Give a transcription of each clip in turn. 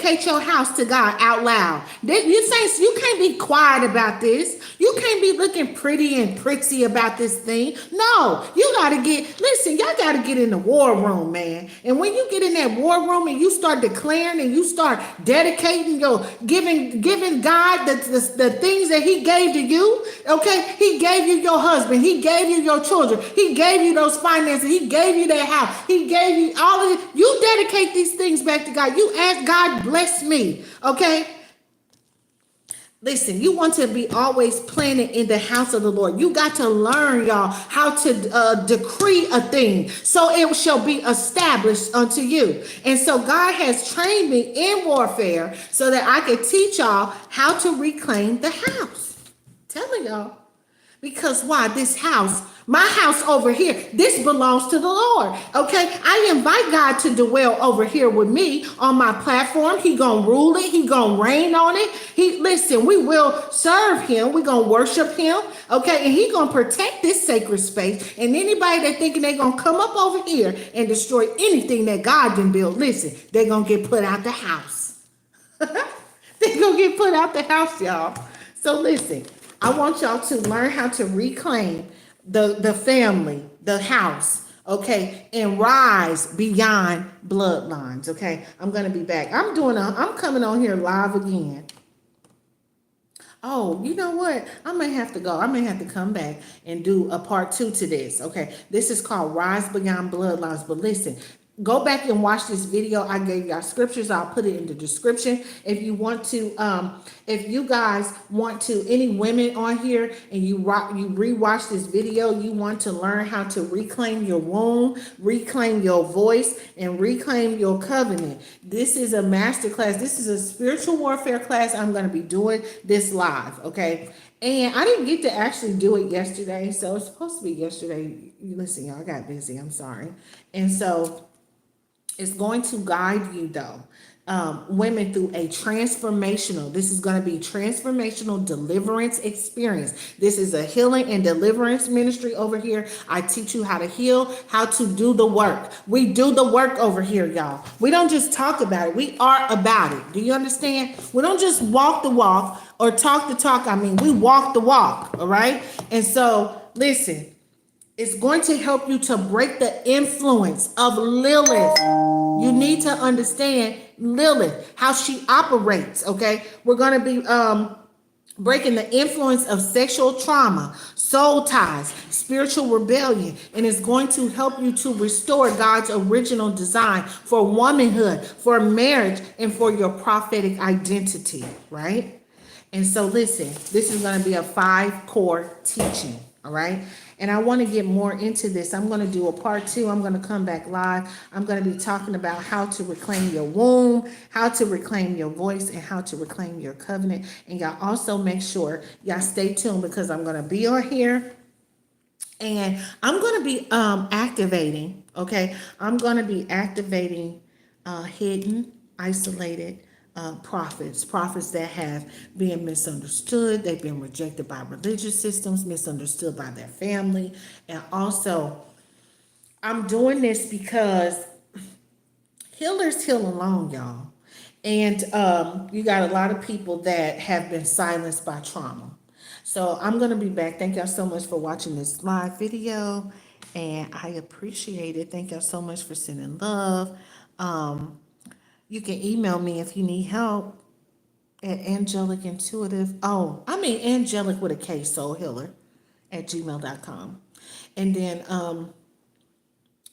dedicate your house to God out loud. You saints, you can't be quiet about this. You can't be looking pretty and pretty about this thing. No, you gotta listen, y'all gotta get in the war room, man. And when you get in that war room and you start declaring and you start dedicating your giving God the things that he gave to you, okay? He gave you your husband, he gave you your children, he gave you those finances, he gave you that house, he gave you all of it. You dedicate these things back to God. You ask God, bless me, okay? Listen, you want to be always planted in the house of the Lord. You got to learn, y'all, how to decree a thing so it shall be established unto you. And so God has trained me in warfare so that I could teach y'all how to reclaim the house. Telling y'all. Because why? This house, my house over here, this belongs to the Lord. Okay, I invite God to dwell over here with me on my platform. He gonna rule it. He gonna reign on it. Listen, we will serve him. We gonna worship him. Okay, and he gonna protect this sacred space. And anybody that thinking they gonna come up over here and destroy anything that God done built, listen, they gonna get put out the house. They gonna get put out the house, y'all. So listen. I want y'all to learn how to reclaim the family, the house, okay, and rise beyond bloodlines, okay? I'm going to be back. I'm coming on here live again. Oh, you know what? I may have to go. I may have to come back and do a part 2 to this, okay? This is called Rise Beyond Bloodlines, but listen, go back and watch this video. I gave y'all scriptures. I'll put it in the description. If you want to, if you guys want to, any women on here and you rewatch this video, you want to learn how to reclaim your womb, reclaim your voice, and reclaim your covenant. This is a master class. This is a spiritual warfare class. I'm going to be doing this live. Okay. And I didn't get to actually do it yesterday. So it's supposed to be yesterday. Listen, y'all, I got busy. I'm sorry. And so it's going to guide you, though, women through a transformational. This is going to be transformational deliverance experience. This is a healing and deliverance ministry over here. I teach you how to heal, how to do the work. We do the work over here, y'all. We don't just talk about it. We are about it. Do you understand? We don't just walk the walk or talk the talk. I mean, we walk the walk. All right. And so listen. It's going to help you to break the influence of Lilith. You need to understand Lilith, how she operates, okay? We're going to be breaking the influence of sexual trauma, soul ties, spiritual rebellion, and it's going to help you to restore God's original design for womanhood, for marriage, and for your prophetic identity, right? And so listen, this is going to be a 5-core teaching, all right? And I want to get more into this. I'm going to do a part 2. I'm going to come back live. I'm going to be talking about how to reclaim your womb, how to reclaim your voice, and how to reclaim your covenant. And y'all also make sure y'all stay tuned because I'm going to be on here and I'm going to be activating, okay? I'm going to be activating hidden, isolated prophets that have been misunderstood. They've been rejected by religious systems, misunderstood by their family. And also, I'm doing this because healers heal alone, y'all. And you got a lot of people that have been silenced by trauma. So I'm going to be back. Thank y'all so much for watching this live video. And I appreciate it. Thank y'all so much for sending love. You can email me if you need help at Angelic Intuitive. Angelic with a K, Soul Healer at gmail.com. And then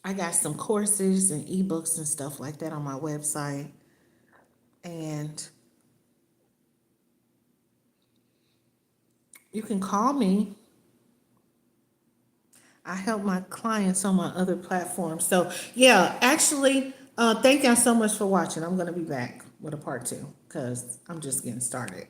I got some courses and ebooks and stuff like that on my website. And you can call me. I help my clients on my other platforms. So yeah, actually, thank y'all so much for watching. I'm going to be back with a part 2 because I'm just getting started.